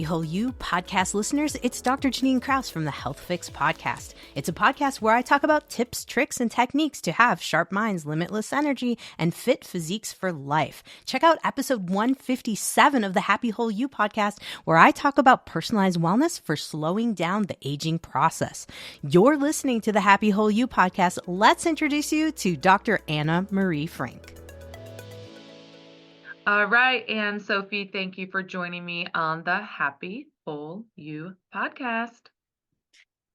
Whole You podcast listeners, it's Dr. Janine Krause from the Health Fix podcast. It's a podcast where I talk about tips, tricks, and techniques to have sharp minds, limitless energy, and fit physiques for life. Check out episode 157 of the Happy Whole You podcast, where I talk about personalized wellness for slowing down the aging process. You're listening to the Happy Whole You podcast. Let's introduce you to Dr. Anna Marie Frank. All right, Anne Sophie, thank you for joining me on the Happy Whole You podcast.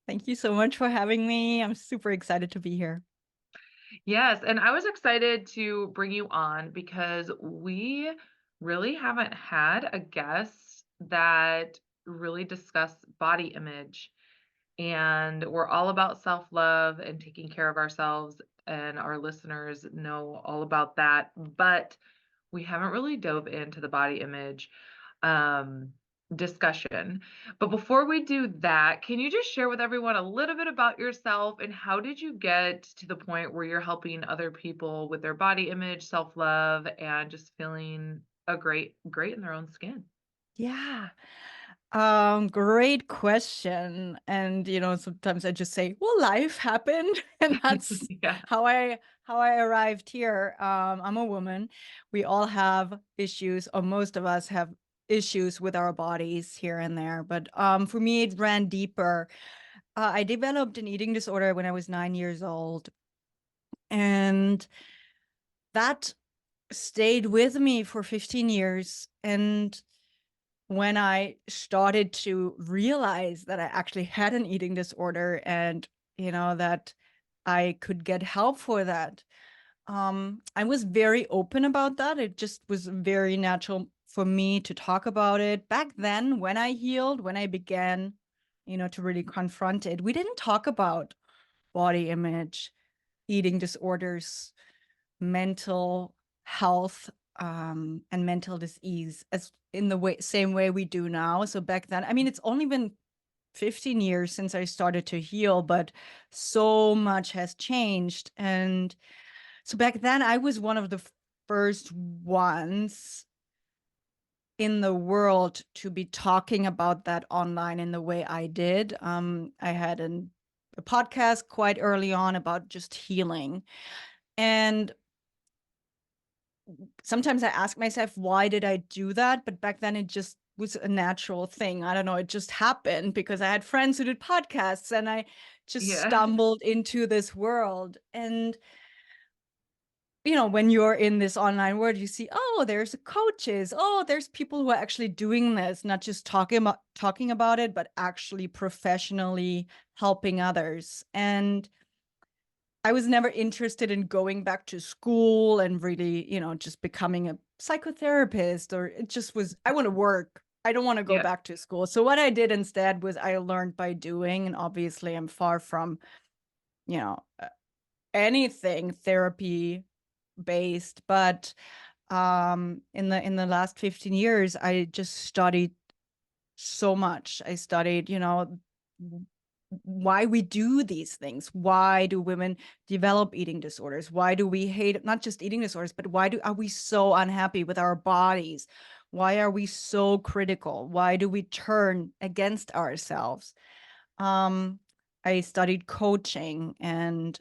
Thank you so much for having me. I'm super excited to be here. Yes, and I was excited to bring you on because we really haven't had a guest that really discuss body image. And we're all about self-love and taking care of ourselves, and our listeners know all about that. But we haven't really dove into the body image um, discussion. But before we do that, can you just share with everyone a little bit about yourself and how did you get to the point where you're helping other people with their body image, self-love, and just feeling great in their own skin? Yeah. Great question. And sometimes I just say, well, life happened, and that's Yeah. how I arrived here. I'm a woman. We all have issues, or most of us have issues with our bodies here and there. But for me, it ran deeper. I developed an eating disorder when I was 9 years old, and that stayed with me for 15 years. And when I started to realize that I actually had an eating disorder, and that I could get help for that, I was very open about that. It just was very natural for me to talk about it. Back then, when I healed, when I began, to really confront it, we didn't talk about body image, eating disorders, mental health, and mental disease as in the same way we do now. So back then, I mean, it's only been 15 years since I started to heal, but so much has changed. And so back then, I was one of the first ones in the world to be talking about that online in the way I did. I had a podcast quite early on about just healing. And sometimes I ask myself, why did I do that? But back then it just was a natural thing. I don't know. It just happened because I had friends who did podcasts, and I just Yeah. stumbled into this world. And, when you're in this online world, you see, oh, there's coaches. Oh, there's people who are actually doing this, not just talking about it, but actually professionally helping others. And I was never interested in going back to school and really, just becoming a psychotherapist, or it just was, I want to work. I don't want to go Yeah. back to school. So what I did instead was I learned by doing, and obviously I'm far from, you know, uh, anything therapy based, but in the last 15 years I just studied so much. I studied, why we do these things. Why do women develop eating disorders? Why do we hate not just eating disorders, but are we so unhappy with our bodies? Why are we so critical? Why do we turn against ourselves? Um, I studied coaching, and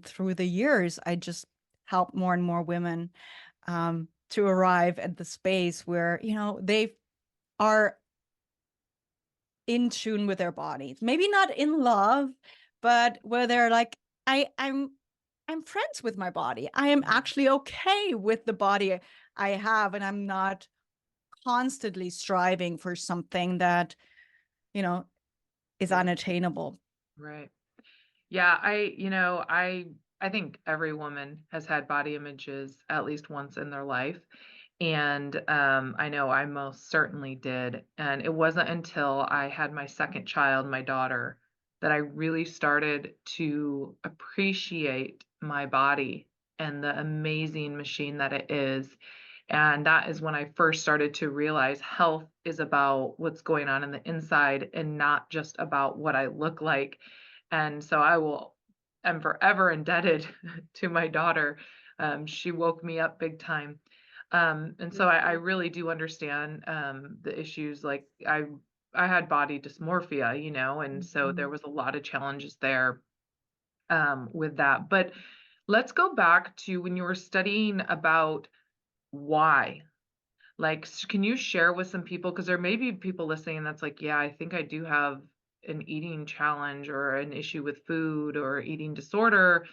through the years, I just helped more and more women to arrive at the space where, they are in tune with their bodies. Maybe not in love, but where they're like, I'm friends with my body. I am actually okay with the body I have, and I'm not constantly striving for something that, you know, is Yeah. unattainable. Right. Yeah, I think every woman has had body images at least once in their life. And I know I most certainly did. And it wasn't until I had my second child, my daughter, that I really started to appreciate my body and the amazing machine that it is. And that is when I first started to realize health is about what's going on in the inside and not just about what I look like. And so I'm forever indebted to my daughter. She woke me up big time. And so I really do understand the issues. Like I had body dysmorphia, and so there Mhm. was a lot of challenges there with that. But let's go back to when you were studying about why. Like, can you share with some people? Because there may be people listening that's like, yeah, I think I do have an eating challenge or an issue with food or eating disorder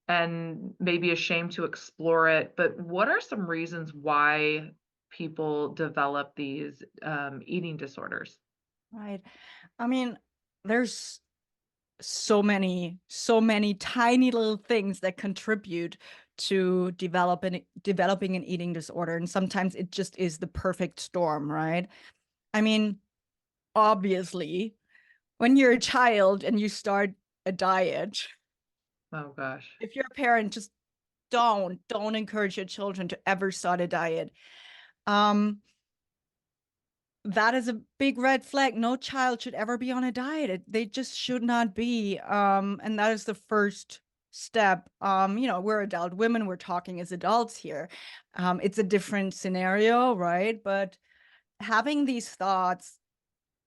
and maybe ashamed to explore it. But what are some reasons why people develop these eating disorders? Right. I mean, there's so many tiny little things that contribute to developing an eating disorder. And sometimes it just is the perfect storm, right? I mean, obviously, when you're a child and you start a diet, Oh gosh. if you're a parent, just don't encourage your children to ever start a diet. Um, that is a big red flag. No child should ever be on a diet. They just should not be. And that is the first step. We're adult women. We're talking as adults here. It's a different scenario, right? But having these thoughts,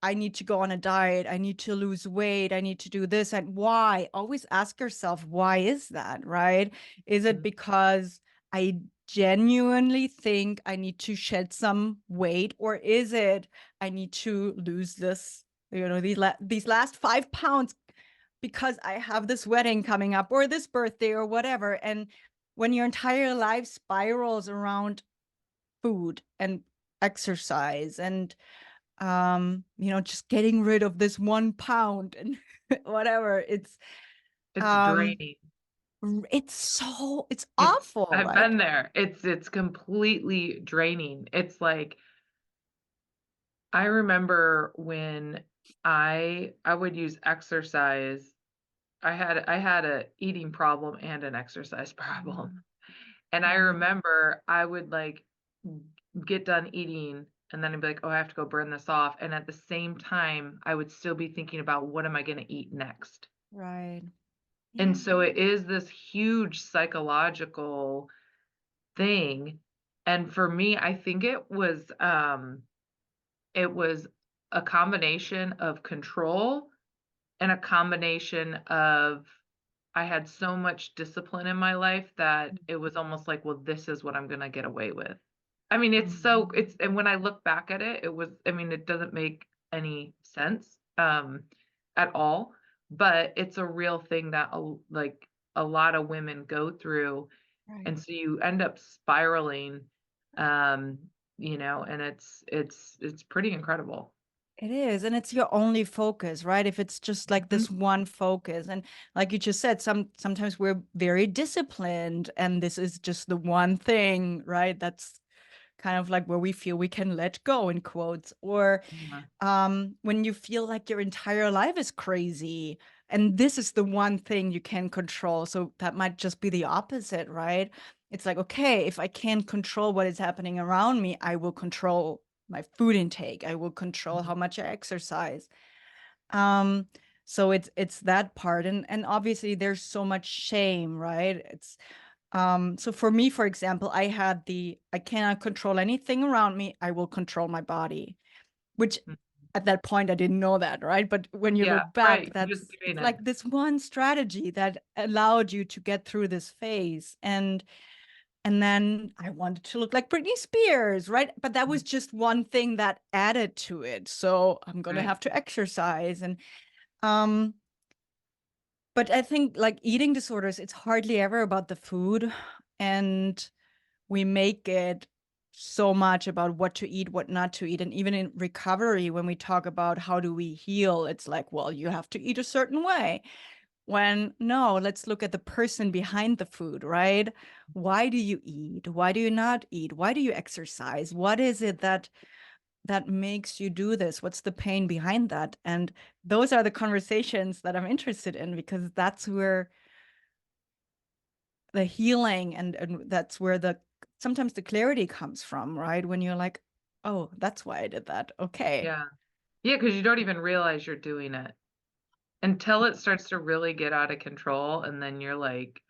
I need to go on a diet. I need to lose weight. I need to do this. And why? Always ask yourself, why is that, right? Is it Mhm. because I genuinely think I need to shed some weight, or is it I need to lose these last 5 pounds because I have this wedding coming up or this birthday or whatever? And when your entire life spirals around food and exercise and just getting rid of this 1 pound and whatever. It's Um, draining. it's Mm, awful, I've right? been there. It's completely draining. It's like I remember when I would use exercise. I had a eating problem and an exercise problem. Mm, And I right, remember I would like get done eating and then I'd be like, "Oh, I have to go burn this off." And at the same time, I would still be thinking about what am I going to eat next. right. And Yeah, so it is this huge psychological thing. And for me, I think it was a combination of control and a combination of I had so much discipline in my life that it was almost like, well, this is what I'm gonna get away with. I mean, mhm, it's and when I look back at it, I mean, it doesn't make any sense, at all, but it's a real thing that a lot of women go through, right. and so you end up spiraling, um, and it's pretty incredible. It is, and it's your only focus, right? If it's just like Mhm. this one focus, and like you just said, sometimes we're very disciplined, and this is just the one thing, right? That's kind of like where we feel we can let go in quotes, or Yeah. when you feel like your entire life is crazy and this is the one thing you can control. So that might just be the opposite, right? It's like, okay, if I can't control what is happening around me, I will control my food intake. I will control Mhm. how much I exercise. Um, so it's that part. And obviously there's so much shame, right? So for me, for example, I cannot control anything around me. I will control my body, which Mm. at that point I didn't know that, right? But when you Yeah, look back, right, you're just doing it's it. like this one strategy that allowed you to get through this phase. And then I wanted to look like Britney Spears, right? But that was Mhm. just one thing that added to it. So I'm gonna Right. have to exercise. And um, but I think like eating disorders, it's hardly ever about the food. And we make it so much about what to eat, what not to eat. And even in recovery, when we talk about how do we heal, it's like, well, you have to eat a certain way. When no, let's look at the person behind the food, right? Why do you eat? Why do you not eat? Why do you exercise? What is it that makes you do this? What's the pain behind that? And those are the conversations that I'm interested in because that's where the healing and that's where the sometimes the clarity comes from, right? When you're like, oh, that's why I did that. Okay. Yeah. Yeah, because you don't even realize you're doing it until it starts to really get out of control, and then you're like,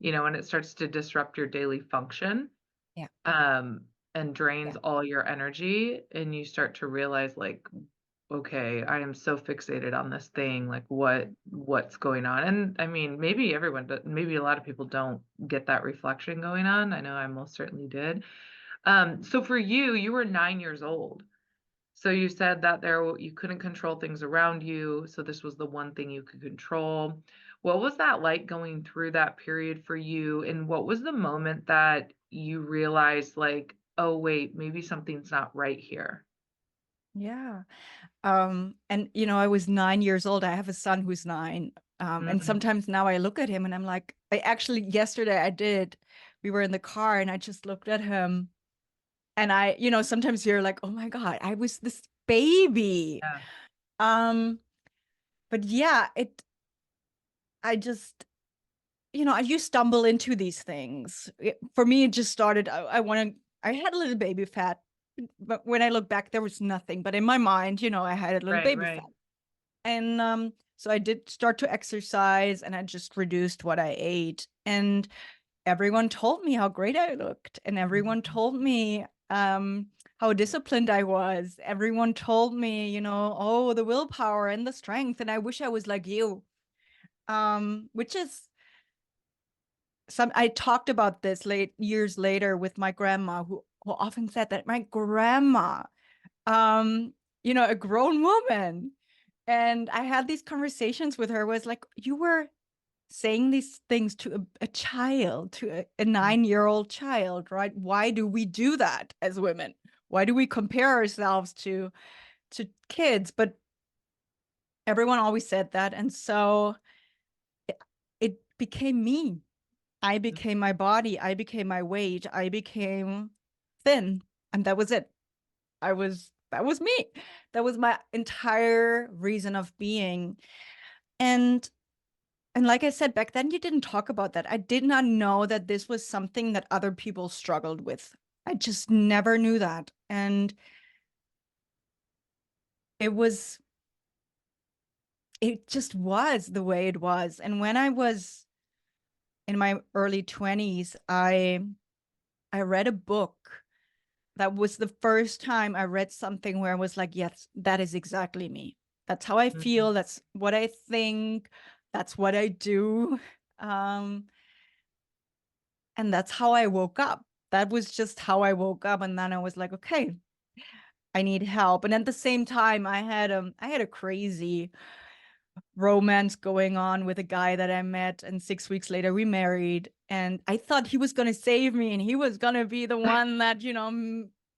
and it starts to disrupt your daily function. Yeah. And Yeah. drains all your energy, and you start to realize, like, okay, I am so fixated on this thing, like what's going on? And I mean, maybe maybe a lot of people don't get that reflection going on. I know I most certainly did. So for you, you were 9 years old. So you said that you couldn't control things around you, so this was the one thing you could control. What was that like going through that period for you? And what was the moment that you realized, like, oh wait, maybe something's not right here? Yeah. And I was 9 years old. I have a son who's 9. And Mm, sometimes now I look at him and I'm like, I actually yesterday I did. We were in the car and I just looked at him and sometimes you're like, oh my God, I was this baby. yeah. Um, but yeah, I just, you stumble into these things. For me, it just started. I had a little baby fat, but when I look back, there was nothing. But in my mind, I had a little Right, baby right. fat. And so I did start to exercise and I just reduced what I ate. And everyone told me how great I looked. And everyone Mhm, told me how disciplined I was. Everyone told me, oh, the willpower and the strength. And I wish I was like you. Which is I talked about this years later with my grandma, who often said that my grandma, um, a grown woman. And I had these conversations with her, was like, you were saying these things to a child, to a mhm, 9-year-old child, right? Why do we do that as women? Why do we compare ourselves to kids? But everyone always said that. And so it became me. I mhm, became my body. I became my weight. I became thin. And that was it. That was me. That was my entire reason of being. And like I said, back then you didn't talk about that. I did not know that this was something that other people struggled with. I just never knew that. And it was, it just was the way it was. And when I was in my early 20s, I read a book. That was the first time I read something where I was like, yes, that is exactly me. That's how I mhm, feel. That's what I think. That's what I do. Um, and that's how I woke up. That was just how I woke up. And then I was like, okay, I need help. And at the same time, I had a crazy romance going on with a guy that I met, and 6 weeks later we married. And I thought he was gonna save me, and he was gonna be the one that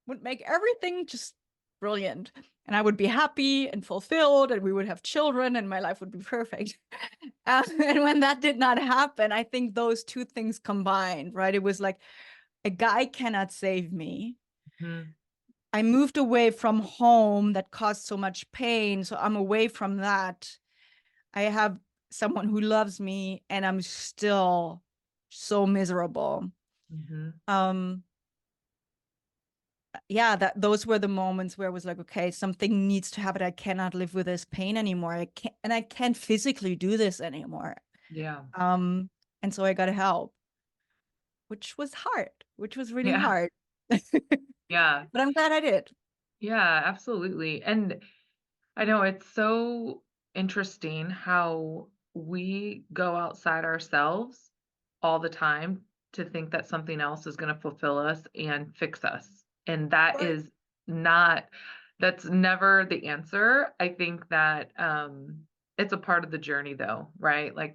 would make everything just brilliant, and I would be happy and fulfilled, and we would have children, and my life would be perfect. And when that did not happen, I think those two things combined, right? It was like a guy cannot save me. mhm, I moved away from home that caused so much pain, so I'm away from that. I have someone who loves me and I'm still so miserable. mhm. Um yeah, that those were the moments where I was like, okay, something needs to happen. I cannot live with this pain anymore. I can't physically do this anymore. Yeah. Um and so I got help, which was hard, which was really Yeah. hard. Yeah. But I'm glad I did. Yeah, absolutely. And I know it's so interesting how we go outside ourselves all the time to think that something else is going to fulfill us and fix us. And that Right. is not, that's never the answer. I think that it's a part of the journey though, right? Like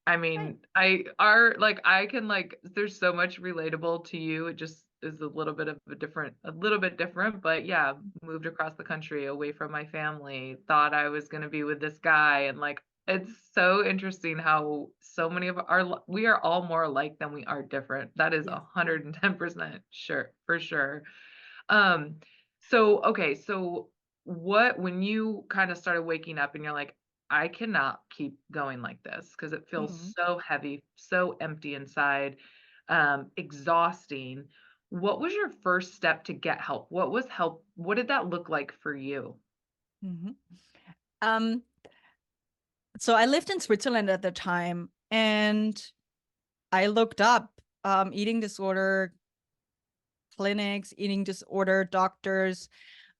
I Right. mean, I can like, there's so much relatable to you. It just is a little bit different, but yeah, moved across the country away from my family, thought I was going to be with this guy. And like, it's so interesting how so many of we are all more alike than we are different. That is Yes. 110% sure, for sure. Um, so okay, so when you kind of started waking up and you're like, I cannot keep going like this because it feels Mhm. so heavy, so empty inside, exhausting. What was your first step to get help? What was help? What did that look like for you? Mhm. Um, so I lived in Switzerland at the time, and I looked up eating disorder, clinics, eating disorder doctors.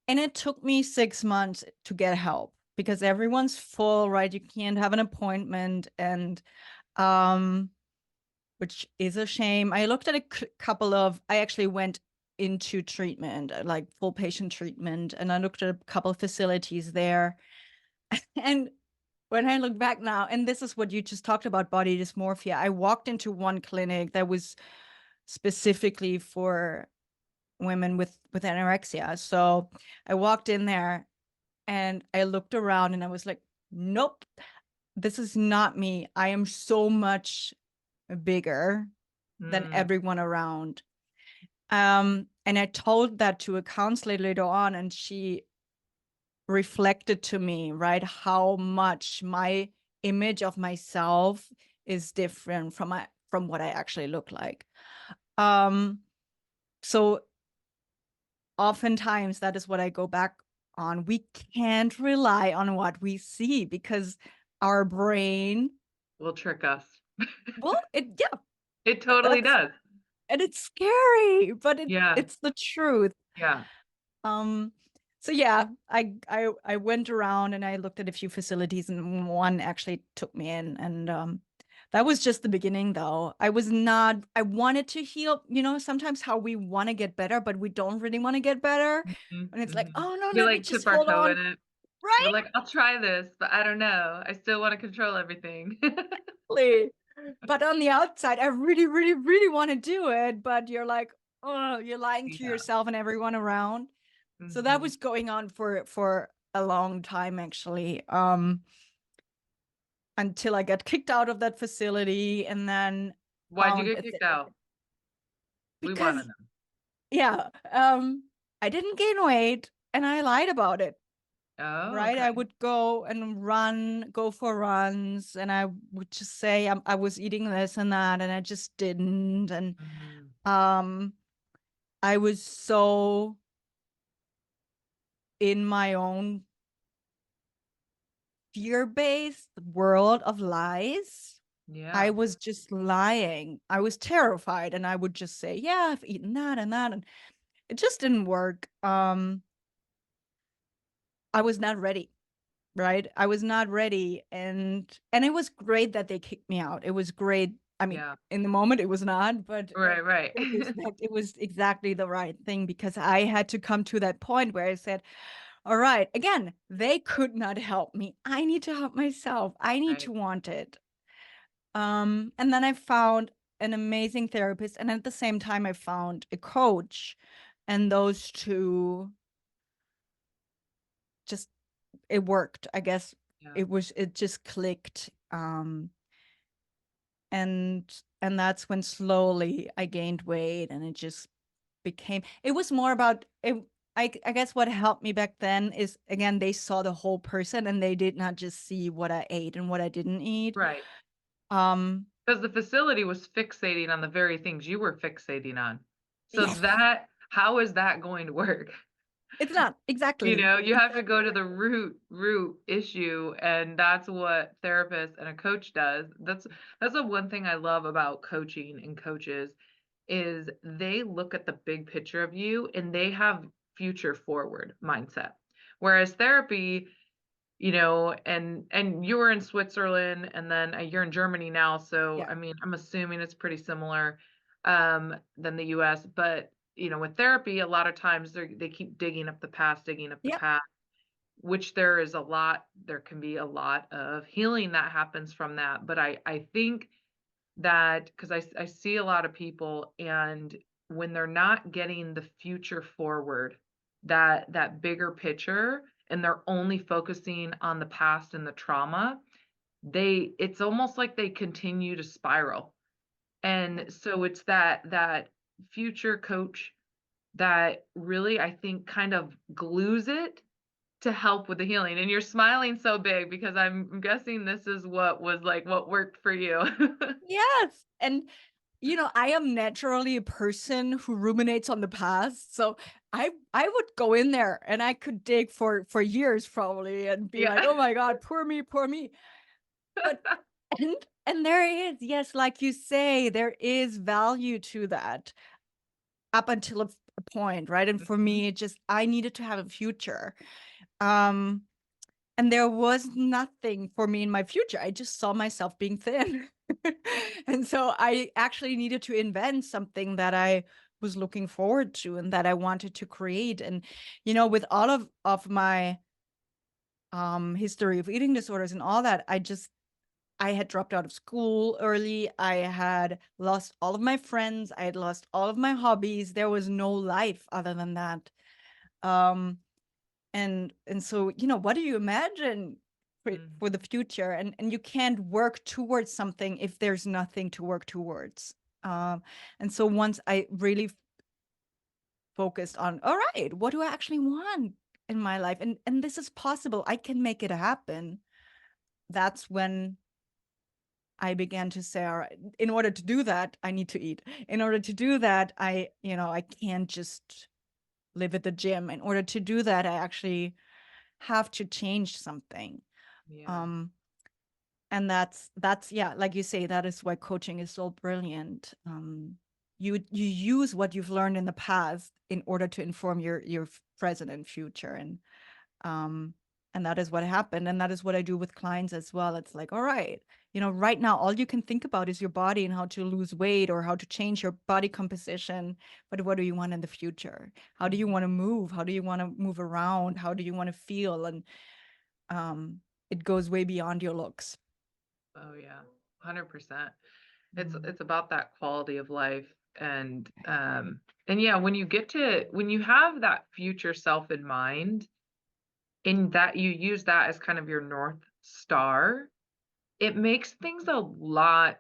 And it took me 6 months to get help because everyone's full, right? You can't have an appointment. And um, which is a shame. I looked at I actually went into treatment, like full patient treatment, and I looked at a couple of facilities there. And when I look back now, and this is what you just talked about, body dysmorphia, I walked into one clinic that was specifically for women with anorexia. So I walked in there and I looked around and I was like, nope, this is not me. I am so much bigger than Mm. everyone around. And I told that to a counselor later on, and she reflected to me, right, how much my image of myself is different from what I actually look like. Um, so oftentimes that is what I go back on. We can't rely on what we see because our brain, Will trick us. well, yeah, It totally that's does. and it's scary, but Yeah. it's the truth. Yeah. Um, so yeah, I went around and I looked at a few facilities, and one actually took me in, and that was just the beginning though. I wanted to heal, sometimes how we want to get better, but we don't really want to get better. Mhm, And it's like, mhm. oh no, We, let me like, just dip our hold toe on. in it. We're Right? like, "I'll try this, but I don't know. I still wanna control everything." Exactly. But on the outside, I really, really, really want to do it. But you're like, oh, you're lying to Yeah. yourself and everyone around. So that Mhm. was going on for a long time actually. Until I got kicked out of that facility and then Why'd you found get kicked out? We wanna because know. yeah, I didn't gain weight and I lied about it. Oh, Right? okay. I would go and go for runs, and I would just say I was eating this and that, and I just didn't. And Mhm. um, I was so in my own fear-based world of lies. I Yeah. was just lying. I was terrified, and I would just say, "Yeah, I've eaten that and that," and it just didn't work. I was not ready. Right? I was not ready, and it was great that they kicked me out. It was great. I mean, Yeah. in the moment it was not, but Right, right. in retrospect, it was exactly the right thing because I had to come to that point where I said, all right, again, they could not help me. I need to help myself. I need Right. to want it. And then I found an amazing therapist, and at the same time I found a coach, and those two just it worked. I guess Yeah. it just clicked. And that's when slowly I gained weight, and it just became it was more about it. I guess what helped me back then is, again, they saw the whole person and they did not just see what I ate and what I didn't eat. Right. Um, 'Cause the facility was fixating on the very things you were fixating on. So yes, that how is that going to work? it's not You exactly. know, you have to go to the root issue, and that's what therapist and a coach does. That's the one thing I love about coaching and coaches is they look at the big picture of you and they have future forward mindset. Whereas therapy, and you were in Switzerland and then you're in Germany now, so Yeah. I mean, I'm assuming it's pretty similar than the US, but with therapy a lot of times they keep digging up the past, digging up the Yep. past, which there can be a lot of healing that happens from that, but I think that because I see a lot of people, and when they're not getting the future forward, that bigger picture, and they're only focusing on the past and the trauma, it's almost like they continue to spiral. And so it's that future coach that really, I think, kind of glues it to help with the healing. And you're smiling so big because I'm guessing this is what worked for you. Yes. And I am naturally a person who ruminates on the past. So I would go in there and I could dig for years probably and be like, Yeah. oh my God, poor me, poor me. But and and there is, yes, like you say, there is value to that up until the point, right? And for Mhm. me, I needed to have a future. Um, and there was nothing for me in my future. I just saw myself being thin. And so I actually needed to invent something that I was looking forward to and that I wanted to create. And, with all of my history of eating disorders and all that, I had dropped out of school early. I had lost all of my friends. I had lost all of my hobbies. There was no life other than that. Um, and so, what do you imagine Mhm. for the future? And you can't work towards something if there's nothing to work towards. Um, and so once I really focused on, all right, what do I actually want in my life? And this is possible. I can make it happen. That's when I began to say, all right, in order to do that, I need to eat. In order to do that, I can't just live at the gym. In order to do that, I actually have to change something. Yeah. Um, and that's yeah, like you say, that is why coaching is so brilliant. You use what you've learned in the past in order to inform your present and future. Um, and that is what happened. And that is what I do with clients as well. It's like, all right, right now, all you can think about is your body and how to lose weight or how to change your body composition. But what do you want in the future? How do you Mhm. want to move? How do you want to move around? How do you want to feel? And um, it goes way beyond your looks. Oh yeah, 100%. Mm. It's about that quality of life and yeah, when you have that future self in mind, in that you use that as kind of your North Star, it makes things a lot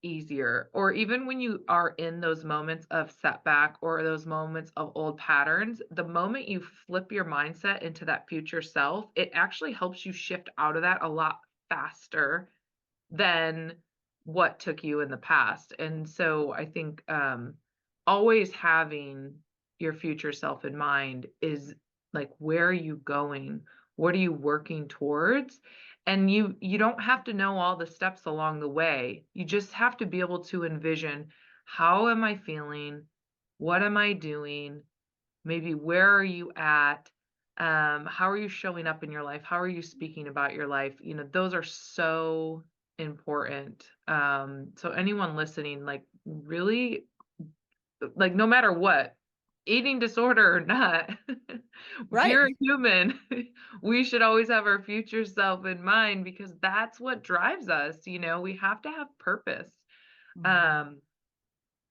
easier. Or even when you are in those moments of setback or those moments of old patterns, the moment you flip your mindset into that future self, it actually helps you shift out of that a lot faster than what took you in the past. And so I think always having your future self in mind is like, where are you going? What are you working towards? And you don't have to know all the steps along the way. You just have to be able to envision, how am I feeling? What am I doing? Maybe where are you at? How are you showing up in your life? How are you speaking about your life? Those are so important. So anyone listening, like, really, like, no matter what, eating disorder or not, Right. you're human. We should always have our future self in mind because that's what drives us. We have to have purpose. Mhm. Um,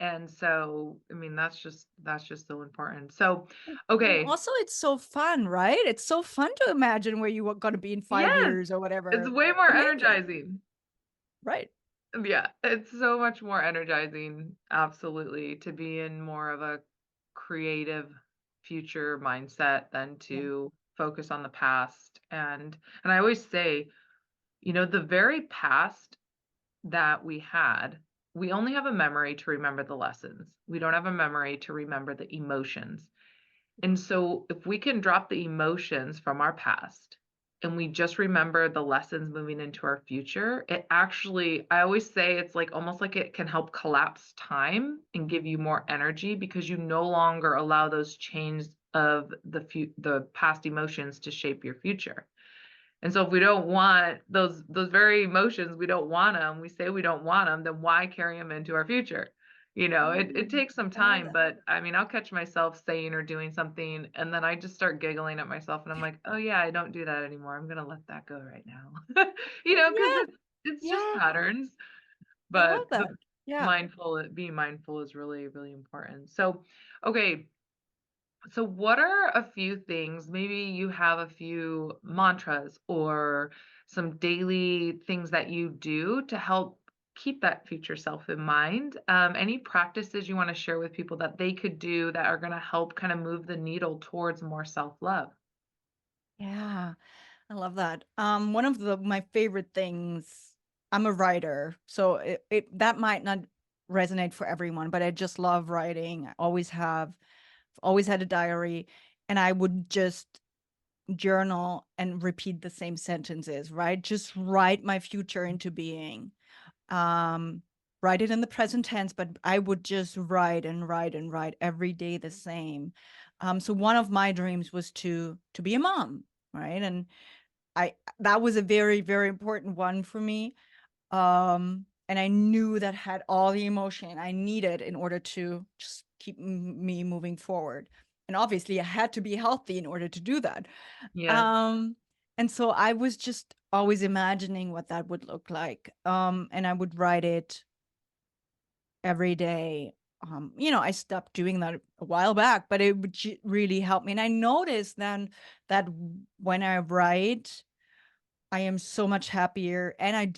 and so, I mean, that's just so important. So, And okay, also, it's so fun, right? It's so fun to imagine where you are going to be in 5 yes, years or it's whatever. way more Amazing. energizing. Right. Yeah, it's so much more energizing, absolutely, to be in more of a creative future mindset than Yeah. to focus on the past. And I always say, the very past that we had, we only have a memory to remember the lessons. We don't have a memory to remember the emotions. And so if we can drop the emotions from our past and we just remember the lessons moving into our future, it actually, I always say, it's like almost like it can help collapse time and give you more energy because you no longer allow those chains of the past emotions to shape your future. And so if we don't want those very emotions, we don't want them, we say we don't want them, then why carry them into our future? It Mm, takes some I love time, that. but I mean, I'll catch myself saying or doing something, and then I just start giggling at myself, and I'm like, "Oh yeah, I don't do that anymore. I'm gonna let that go right now." Because Yes. it's just Yeah. patterns, I love but the that. Yeah. mindful being mindful is really, really important. So, okay, so, what are a few things? Maybe you have a few mantras or some daily things that you do to help keep that future self in mind. Any practices you want to share with people that they could do that are going to help kind of move the needle towards more self love? Yeah. I love that. One of my favorite things, I'm a writer, so that might not resonate for everyone, but I just love writing. I always have, always had a diary, and I would just journal and repeat the same sentences, right? Just write my future into being. Um, write it in the present tense, but I would just write and write and write every day the same. So one of my dreams was to be a mom, right? And I that was a very, very important one for me. And I knew that had all the emotion I needed in order to just keep me moving forward. And obviously, I had to be healthy in order to do that. Yes. Um, and so I was just always imagining what that would look like. And I would write it every day. I stopped doing that a while back, but it would really help me. And I noticed then that when I write, I am so much happier, and I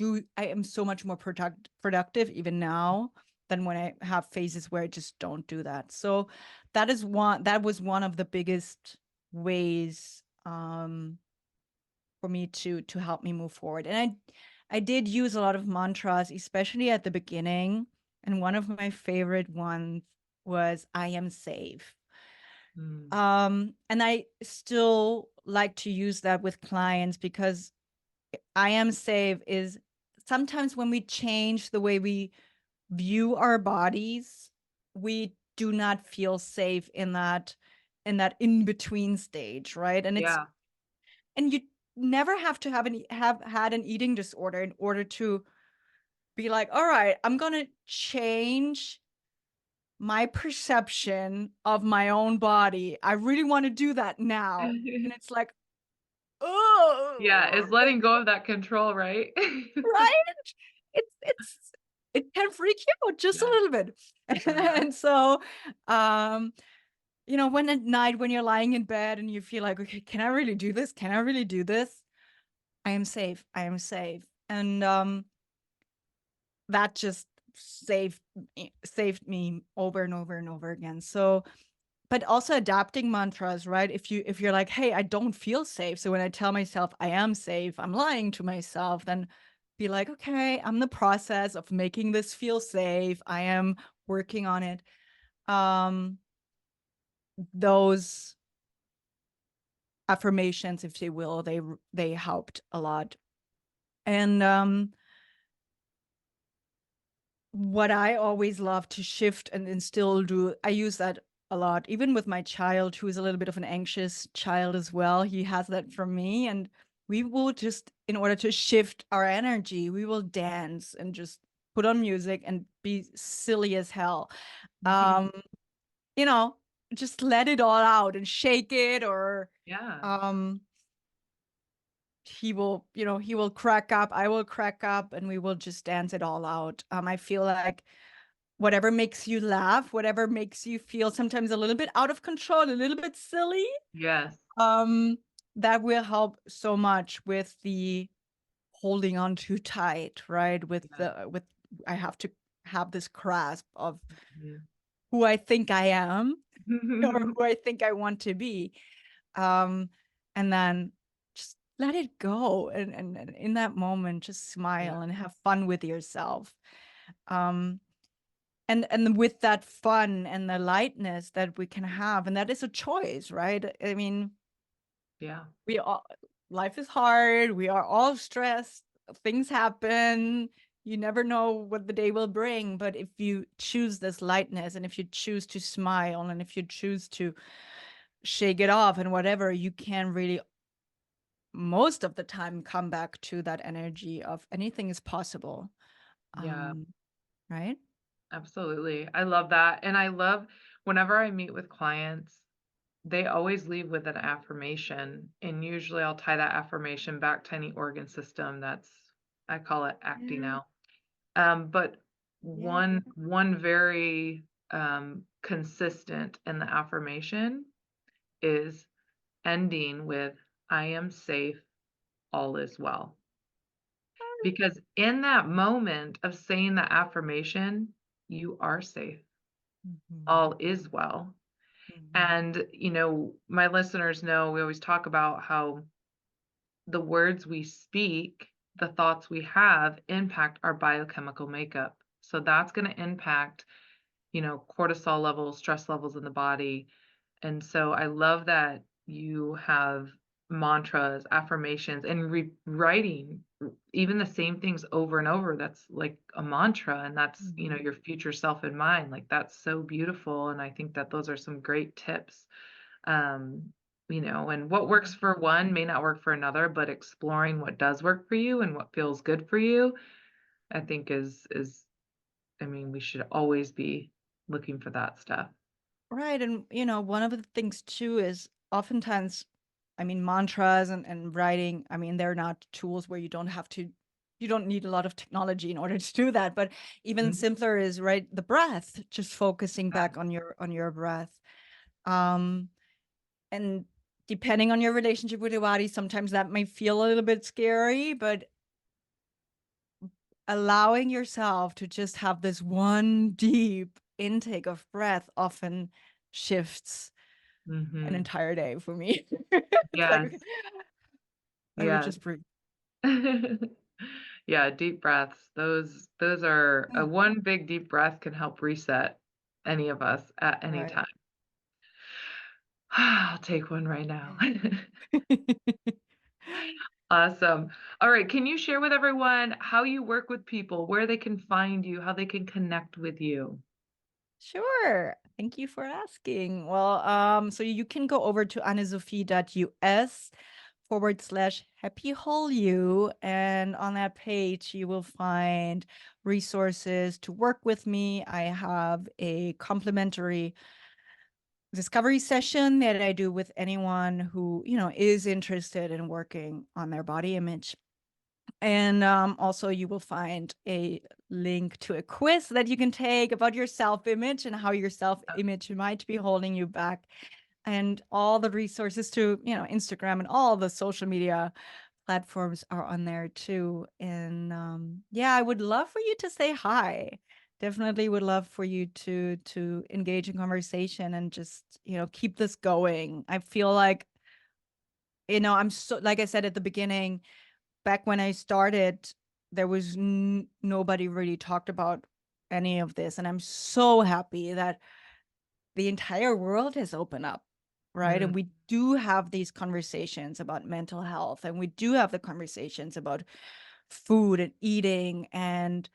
am so much more productive even now than when I have phases where I just don't do that. So that was one of the biggest ways for me to help me move forward. And I did use a lot of mantras, especially at the beginning. And one of my favorite ones was I am safe. Mm. And I still like to use that with clients because I am safe is sometimes when we change the way we view our bodies, we do not feel safe in that in between stage, right? Yeah. And you never have to have had an eating disorder in order to be like, all right, I'm gonna change my perception of my own body. I really want to do that now. And it's like, Yeah, oh, it's letting go of that control, right? right? It's it can freak you out just a Yes. little bit. Uh-huh. And so, um, when at night when you're lying in bed and you feel like, okay, can I really do this? Can I really do this? I am safe. I am safe. And that just saved me over and over and over again. So, but also adapting mantras, right? If you're like, hey, I don't feel safe, so when I tell myself I am safe, I'm lying to myself, then be like, okay, I'm in the process of making this feel safe. I am working on it. um those affirmations, if you will, they helped a lot. And what I always love to shift and still do, I use that a lot, even with my child, who is a little bit of an anxious child as well. He has that from me. And we will just, in order to shift our energy, we will dance and just put on music and be silly as hell. Um, you know, just let it all out and shake it, or Yeah. um he will crack up, I will crack up, and we will just dance it all out. I feel like whatever makes you laugh, whatever makes you feel sometimes a little bit out of control, a little bit silly, Yes. um, that will help so much with the holding on too tight, right? Yeah. With I have to have this grasp of Mhm. who I think I am or who I think I want to be. Um, and then just let it go, and in that moment just Yeah. smile and have fun with yourself. Um, and with that fun and the lightness that we can have, and that is a choice, right? I mean, Yeah. we all life is hard, we are all stressed, things happen, you never know what the day will bring. But if you choose this lightness, and if you choose to smile, and if you choose to shake it off and whatever, you can really most of the time come back to that energy of anything is possible. Yeah. um right. Absolutely. I love that. And I love whenever I meet with clients, they always leave with an affirmation. And usually I'll tie that affirmation back to any organ system that's, I call it acting Yeah, out. But yeah. one very consistent in the affirmation is ending with I am safe, all is well. Because in that moment of saying the affirmation, you are safe, Mhm, all is well. mhm. And, my listeners know we always talk about how the words we speak, the thoughts we have impact our biochemical makeup. So that's going to impact, cortisol levels, stress levels in the body. And so I love that you have mantras, affirmations, and writing even the same things over and over, that's like a mantra, and that's, Mhm. your future self in mind. Like, that's so beautiful, and I think that those are some great tips. Um, and what works for one may not work for another, but exploring what does work for you and what feels good for you, I think is I mean, we should always be looking for that stuff. Right. And, one of the things too is oftentimes, I mean, mantras and writing, I mean, they're not tools where you don't need a lot of technology in order to do that. But even Mhm. simpler is, right, the breath, just focusing Yeah. back on your breath. Um, and depending on your relationship with your body, sometimes that may feel a little bit scary, but allowing yourself to just have this one deep intake of breath often shifts an Mhm. entire day for me. It's like, Yes. let me Yes. just breathe. Yeah, deep breaths. Those are Yeah. one big deep breath can help reset any of us at any Right. time. I'll take one right now. Awesome. All right, can you share with everyone how you work with people, where they can find you, how they can connect with you? Sure. Thank you for asking. Well, so you can go over to annesophie.us/happy whole you. And on that page, you will find resources to work with me. I have a complimentary discovery session that I do with anyone who, is interested in working on their body image. And also, you will find a link to a quiz that you can take about your self image and how your self image might be holding you back. And all the resources to, Instagram and all the social media platforms are on there too. And yeah, I would love for you to say hi. Definitely would love for you to engage in conversation and just, keep this going. I feel like, I'm so, like I said at the beginning, back when I started, there was nobody really talked about any of this. And I'm so happy that the entire world has opened up, right? Mm, And we do have these conversations about mental health, and we do have the conversations about food and eating and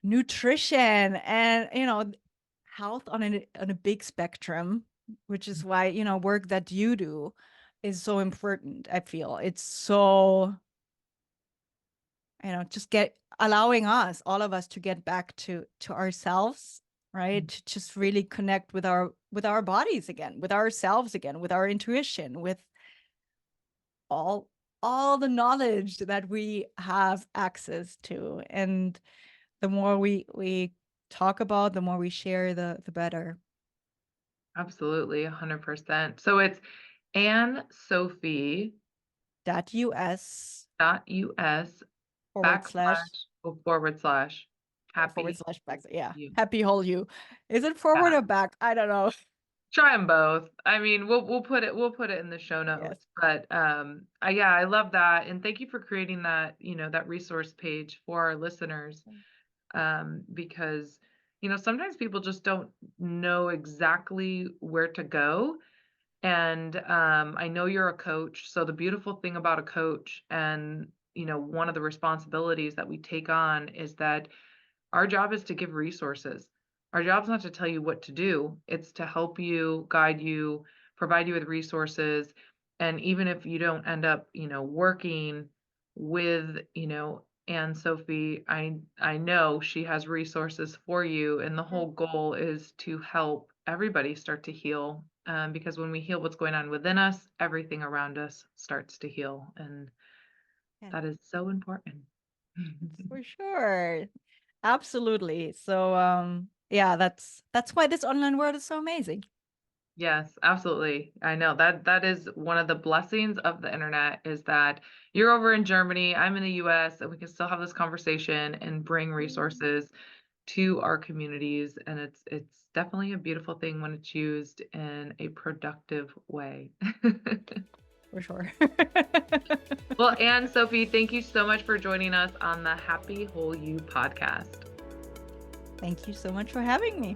nutrition and, health on a big spectrum, which is why, work that you do is so important. I feel it's so, just allowing us, all of us, to get back to ourselves, right? mm. To just really connect with our bodies again, with ourselves again, with our intuition, with all all the knowledge that we have access to. And the more we talk about, the more we share, the better. Absolutely, 100%. So it's Anne Sophie .us .us forward slash backslash or forward slash forward happy slash back. Yeah. you. Happy whole you. Is it forward Yeah. or back? I don't know. Try them both. I mean, we'll put it in the show Yes. notes, but, yeah, I love that, and thank you for creating that, that resource page for our listeners, because, sometimes people just don't know exactly where to go, and, I know you're a coach, so the beautiful thing about a coach and, one of the responsibilities that we take on is that our job is to give resources. Our job's not to tell you what to do. It's to help you, guide you, provide you with resources. And even if you don't end up, working with, Anne Sophie, I know she has resources for you. And the whole goal is to help everybody start to heal. Because when we heal what's going on within us, everything around us starts to heal. And Yeah, that is so important. for sure. Absolutely. So yeah, that's why this online world is so amazing. Yes, absolutely. I know that is one of the blessings of the internet is that you're over in Germany, I'm in the US, and we can still have this conversation and bring Mm. resources to our communities. And it's definitely a beautiful thing when it's used in a productive way. For sure. Well, Anne Sophie, thank you so much for joining us on the Happy Whole You podcast. Thank you so much for having me.